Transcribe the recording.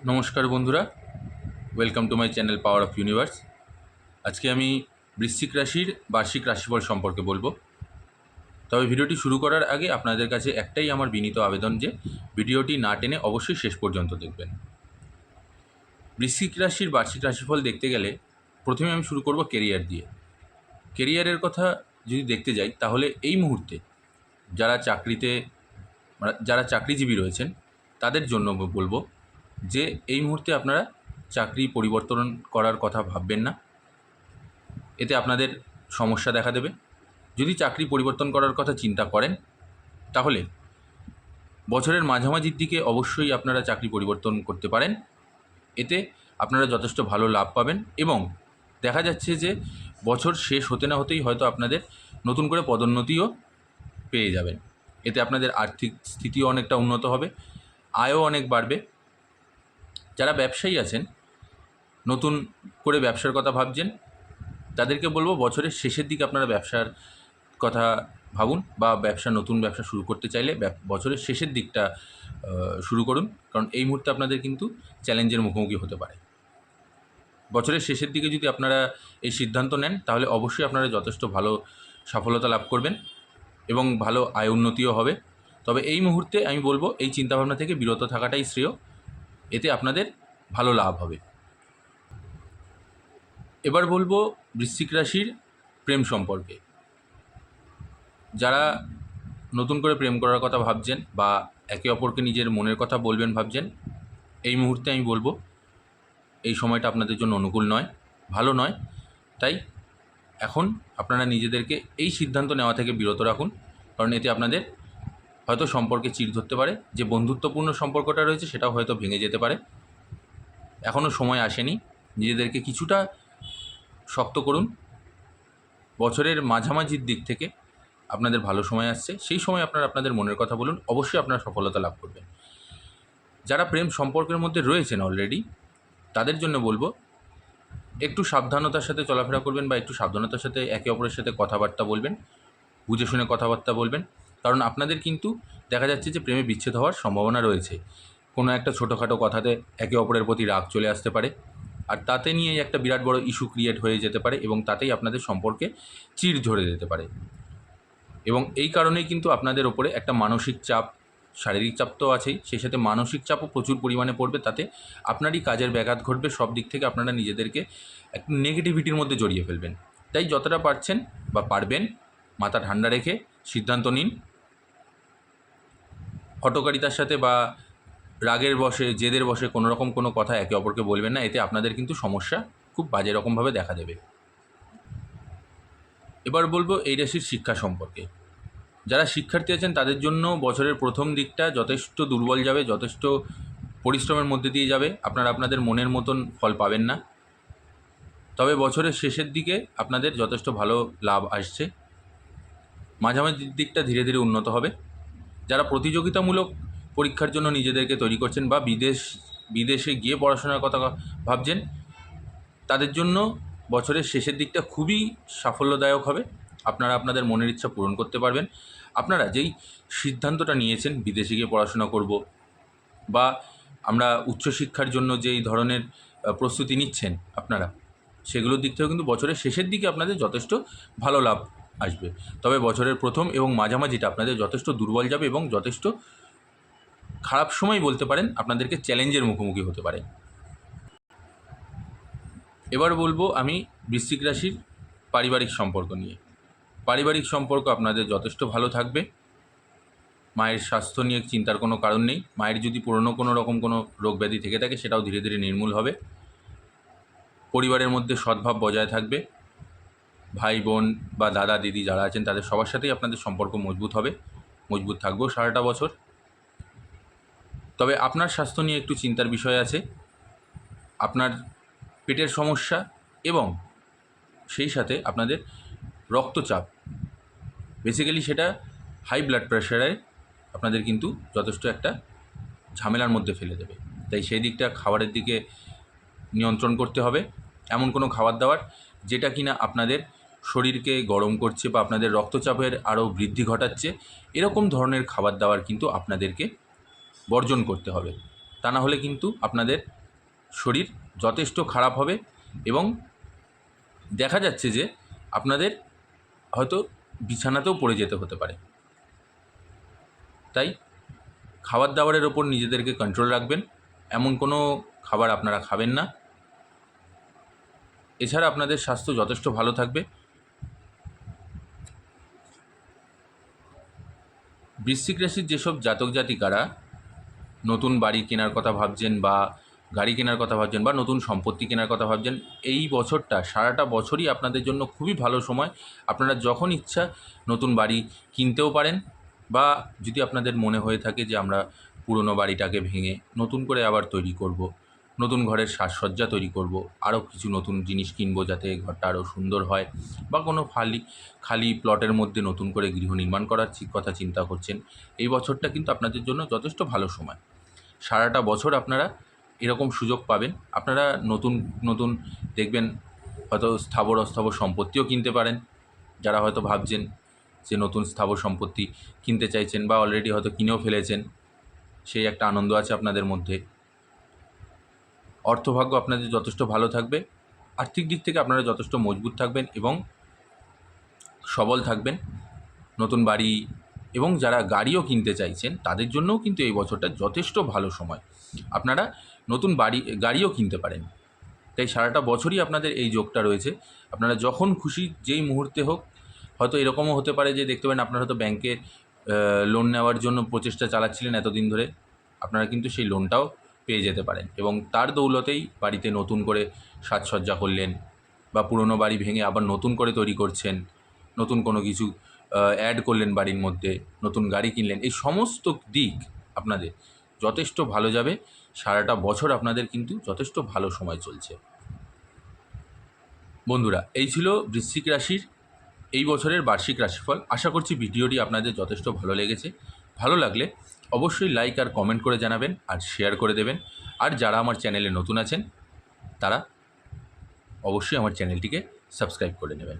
নমস্কার বন্ধুরা, welcome to my channel power of universe. আজকে আমি বৃশ্চিক রাশির বার্ষিক রাশিফল সম্পর্কে বলবো। তবে ভিডিওটি শুরু করার আগে আপনাদের কাছে একটাই আমার বিনীত আবেদন যে ভিডিওটি না টেনে অবশ্যই শেষ পর্যন্ত দেখবেন। বৃশ্চিক রাশির বার্ষিক রাশিফল দেখতে গেলে প্রথমে আমি শুরু করব কেরিয়ার দিয়ে। কেরিয়ারের কথা যদি দেখতে যাই তাহলে এই মুহূর্তে যারা চাকরিজীবী রয়েছেন তাদের জন্য বলবো যে এই মুহূর্তে আপনারা চাকরি পরিবর্তন করার কথা ভাববেন না। এতে আপনাদের সমস্যা দেখা দেবে। যদি চাকরি পরিবর্তন করার কথা চিন্তা করেন তাহলে বছরের মাঝামাঝির দিকে অবশ্যই আপনারা চাকরি পরিবর্তন করতে পারেন। এতে আপনারা যথেষ্ট ভালো লাভ পাবেন এবং দেখা যাচ্ছে যে বছর শেষ হতে না হতেই হয়তো আপনাদের নতুন করে পদোন্নতিও পেয়ে যাবেন। এতে আপনাদের আর্থিক স্থিতিও অনেকটা উন্নত হবে, আয়ও অনেক বাড়বে। যারা ব্যবসায়ী আছেন, নতুন করে ব্যবসার কথা ভাবছেন, তাদেরকে বলবো বছরের শেষের দিকে আপনারা ব্যবসার কথা ভাবুন, বা নতুন ব্যবসা শুরু করতে চাইলে বছরের শেষের দিকটা শুরু করুন, কারণ এই মুহূর্তে আপনাদের কিন্তু চ্যালেঞ্জের মুখোমুখি হতে পারে। বছরের শেষের দিকে যদি আপনারা এই সিদ্ধান্ত নেন তাহলে অবশ্যই আপনারা যথেষ্ট ভালো সফলতা লাভ করবেন এবং ভালো আয় উন্নতিও হবে। তবে এই মুহূর্তে আমি বলবো এই চিন্তাভাবনা থেকে বিরত থাকাটাই শ্রেয়, এতে আপনাদের ভালো লাভ হবে। এবার বলবো বৃশ্চিক রাশির প্রেম সম্পর্কে। যারা নতুন করে প্রেম করার কথা ভাবছেন বা একে অপরকে নিজের মনের কথা বলবেন ভাবছেন, এই মুহূর্তে আমি বলবো এই সময়টা আপনাদের জন্য অনুকূল নয়, ভালো নয়। তাই এখন আপনারা নিজেদেরকে এই সিদ্ধান্ত নেওয়া থেকে বিরত রাখুন, কারণ এতে আপনাদের হয়তো সম্পর্কে চিড় ধরতে পারে। যে বন্ধুত্বপূর্ণ সম্পর্কটা রয়েছে সেটাও হয়তো ভেঙে যেতে পারে। এখনও সময় আসেনি, নিজেদেরকে কিছুটা শক্ত করুন। বছরের মাঝামাঝির দিক থেকে আপনাদের ভালো সময় আসছে, সেই সময় আপনারা আপনাদের মনের কথা বলুন, অবশ্যই আপনারা সফলতা লাভ করবেন। যারা প্রেম সম্পর্কের মধ্যে রয়েছেন অলরেডি, তাদের জন্য বলবো একটু সাবধানতার সাথে চলাফেরা করবেন, বা একটু সাবধানতার সাথে একে অপরের সাথে কথাবার্তা বলবেন, বুঝে শুনে কথাবার্তা বলবেন। কারণ আপনাদের কিন্তু দেখা যাচ্ছে যে প্রেমে বিচ্ছেদ হওয়ার সম্ভাবনা রয়েছে। কোনো একটা ছোটোখাটো কথাতে একে অপরের প্রতি রাগ চলে আসতে পারে, আর তাতে নিয়েই একটা বিরাট বড় ইস্যু ক্রিয়েট হয়ে যেতে পারে এবং তাতেই আপনাদের সম্পর্কে চিড় ধরে যেতে পারে। এবং এই কারণেই কিন্তু আপনাদের ওপরে একটা মানসিক চাপ, শারীরিক চাপ তো আছেই, সেই সাথে মানসিক চাপও প্রচুর পরিমাণে পড়বে। তাতে আপনারই কাজের ব্যাঘাত ঘটবে, সব দিক থেকে আপনারা নিজেদেরকে একটু নেগেটিভিটির মধ্যে জড়িয়ে ফেলবেন। তাই যতটা পারছেন বা পারবেন মাথা ঠান্ডা রেখে সিদ্ধান্ত নিন। হঠকারিতার সাথে বা রাগের বশে, জেদের বশে কোনো কথা একে অপরকে বলবেন না, এতে আপনাদের কিন্তু সমস্যা খুব বাজে রকমভাবে দেখা দেবে। এবার বলবো এই রাশির শিক্ষা সম্পর্কে। যারা শিক্ষার্থী আছেন তাদের জন্য বছরের প্রথম দিকটা যথেষ্ট দুর্বল যাবে, যথেষ্ট পরিশ্রমের মধ্যে দিয়ে যাবে। আপনারা আপনাদের মনের মতন ফল পাবেন না। তবে বছরের শেষের দিকে আপনাদের যথেষ্ট ভালো লাভ আসছে, মাঝামাঝি দিকটা ধীরে ধীরে উন্নত হবে। যারা প্রতিযোগিতামূলক পরীক্ষার জন্য নিজেদেরকে তৈরি করছেন বা বিদেশে গিয়ে পড়াশোনার কথা ভাবছেন, তাদের জন্য বছরের শেষের দিকটা খুবই সাফল্যদায়ক হবে। আপনারা আপনাদের মনের ইচ্ছা পূরণ করতে পারবেন। আপনারা যেই সিদ্ধান্তটা নিয়েছেন বিদেশে গিয়ে পড়াশোনা করব, বা আমরা উচ্চশিক্ষার জন্য যেই ধরনের প্রস্তুতি নিচ্ছেন আপনারা, সেগুলোর দিক থেকেও কিন্তু বছরের শেষের দিকে আপনাদের যথেষ্ট ভালো লাভ আসবে। তবে বছরের প্রথম এবং মাঝামাঝিটা আপনাদের যথেষ্ট দুর্বল যাবে এবং যথেষ্ট খারাপ সময় বলতে পারেন, আপনাদেরকে চ্যালেঞ্জের মুখোমুখি হতে পারে। এবার বলবো আমি বৃশ্চিক রাশির পারিবারিক সম্পর্ক নিয়ে। পারিবারিক সম্পর্ক আপনাদের যথেষ্ট ভালো থাকবে। মায়ের স্বাস্থ্য নিয়ে চিন্তার কোনো কারণ নেই। মায়ের যদি পুরনো কোনো রকম কোনো রোগ ব্যাধি থেকে থাকে সেটাও ধীরে ধীরে নির্মূল হবে। পরিবারের মধ্যে সদ্ভাব বজায় থাকবে। ভাই বোন বা দাদা দিদি যারা আছেন তাদের সবার সাথেই আপনাদের সম্পর্ক মজবুত হবে, মজবুত থাকবেও সারাটা বছর। তবে আপনার স্বাস্থ্য নিয়ে একটু চিন্তার বিষয় আছে। আপনার পেটের সমস্যা এবং সেই সাথে আপনাদের রক্তচাপ, বেসিক্যালি সেটা হাই ব্লাড প্রেশারে আপনাদের কিন্তু যথেষ্ট একটা ঝামেলার মধ্যে ফেলে দেবে। তাই সেই দিকটা খাবারের দিকে নিয়ন্ত্রণ করতে হবে। এমন কোনো খাবার দাবার যেটা কিনা আপনাদের শরীরকে গরম করছে বা আপনাদের রক্তচাপের আরও বৃদ্ধি ঘটাচ্ছে, এরকম ধরনের খাবার দাবার কিন্তু আপনাদেরকে বর্জন করতে হবে। তা না হলে কিন্তু আপনাদের শরীর যথেষ্ট খারাপ হবে এবং দেখা যাচ্ছে যে আপনাদের হয়তো বিছানাতেও পড়ে যেতে হতে পারে। তাই খাবার দাবারের ওপর নিজেদেরকে কন্ট্রোল রাখবেন, এমন কোনো খাবার আপনারা খাবেন না। এছাড়া আপনাদের স্বাস্থ্য যথেষ্ট ভালো থাকবে। বৃশ্চিক রাশির যেসব জাতক জাতিকারা নতুন বাড়ি কেনার কথা ভাবছেন বা গাড়ি কেনার কথা ভাবছেন বা নতুন সম্পত্তি কেনার কথা ভাবছেন, এই বছরটা সারাটা বছরই আপনাদের জন্য খুবই ভালো সময়। আপনারা যখন ইচ্ছা নতুন বাড়ি কিনতেও পারেন, বা যদি আপনাদের মনে হয়ে থাকে যে আমরা পুরনো বাড়িটাকে ভেঙে নতুন করে আবার তৈরি করব, নতুন ঘরের সাজসজ্জা তৈরি করব, আরও কিছু নতুন জিনিস কিনবো যাতে ঘরটা আরও সুন্দর হয়, বা কোনো খালি প্লটের মধ্যে নতুন করে গৃহ নির্মাণ করার কথা চিন্তা করছেন, এই বছরটা কিন্তু আপনাদের জন্য যথেষ্ট ভালো সময়। সারাটা বছর আপনারা এরকম সুযোগ পাবেন। আপনারা নতুন নতুন দেখবেন হয়তো স্থাবর অস্থাবর সম্পত্তিও কিনতে পারেন। যারা হয়তো ভাবছেন যে নতুন স্থাবর সম্পত্তি কিনতে চাইছেন বা অলরেডি হয়তো কিনেও ফেলেছেন, সেই একটা আনন্দ আছে আপনাদের মধ্যে। অর্থভাগ্য আপনাদের যথেষ্ট ভালো থাকবে। আর্থিক দিক থেকে আপনারা যথেষ্ট মজবুত থাকবেন এবং সবল থাকবেন। নতুন বাড়ি এবং যারা গাড়িও কিনতে চাইছেন তাদের জন্যও কিন্তু এই বছরটা যথেষ্ট ভালো সময়। আপনারা নতুন গাড়িও কিনতে পারেন। তাই সারাটা বছরই আপনাদের এই যোগটা রয়েছে। আপনারা যখন খুশি যেই মুহূর্তে হোক, হয়তো এরকমও হতে পারে যে দেখতে পাবেন আপনারা হয়তো ব্যাংকে লোন নেওয়ার জন্য প্রচেষ্টা চালাচ্ছিলেন এতদিন ধরে, আপনারা কিন্তু সেই লোনটাও পেয়ে যেতে পারেন এবং তার দৌলতেই বাড়িতে নতুন করে সাজসজ্জা করলেন বা পুরনো বাড়ি ভেঙে আবার নতুন করে তৈরি করছেন, নতুন কোনো কিছু অ্যাড করলেন বাড়ির মধ্যে, নতুন গাড়ি কিনলেন। এই সমস্ত দিক আপনাদের যথেষ্ট ভালো যাবে। সারাটা বছর আপনাদের কিন্তু যথেষ্ট ভালো সময় চলছে। বন্ধুরা, এই ছিল বৃশ্চিক রাশির এই বছরের বার্ষিক রাশিফল। আশা করছি ভিডিওটি আপনাদের যথেষ্ট ভালো লেগেছে। ভালো লাগলে অবশ্যই লাইক আর কমেন্ট করে জানাবেন আর শেয়ার করে দেবেন। আর যারা আমার চ্যানেলে নতুন আছেন তারা অবশ্যই আমার চ্যানেলটিকে সাবস্ক্রাইব করে নেবেন।